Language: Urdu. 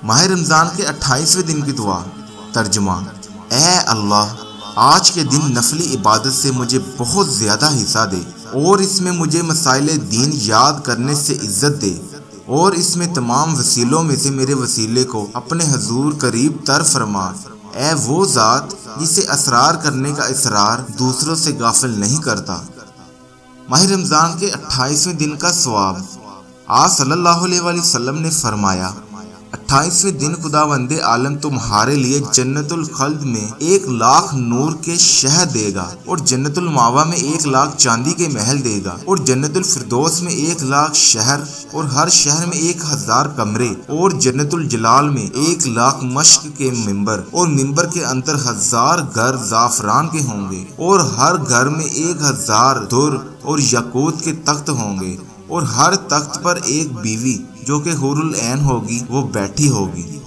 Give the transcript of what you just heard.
ماہ رمضان کے 28ویں دن کی دعا۔ ترجمہ: اے اللہ، آج کے دن نفلی عبادت سے مجھے بہت زیادہ حصہ دے، اور اس میں مجھے مسائل دین یاد کرنے سے عزت دے، اور اس میں تمام وسیلوں میں سے میرے وسیلے کو اپنے حضور قریب تر فرما۔ اے وہ ذات جسے اسرار کرنے کا اصرار دوسروں سے غافل نہیں کرتا۔ ماہ رمضان کے 28ویں دن کا ثواب۔ آپ صلی اللہ علیہ وآلہ وسلم نے فرمایا، 28ویں دن خداوند عالم تمہارے لیے جنت الخلد میں 1,00,000 نور کے شہر دے گا، اور جنت المأویٰ میں 1,00,000 چاندی کے محل دے گا، اور جنت الفردوس میں 1,00,000 شہر، اور ہر شہر میں 1,000 کمرے، اور جنت الجلال میں 1,00,000 مشق کے ممبر، اور ممبر کے اندر 1000 گھر زعفران کے ہوں گے، اور ہر گھر میں 1,000 در اور یاقوت کے تخت ہوں گے، اور ہر تخت پر ایک بیوی جو کہ حور العین ہوگی وہ بیٹھی ہوگی۔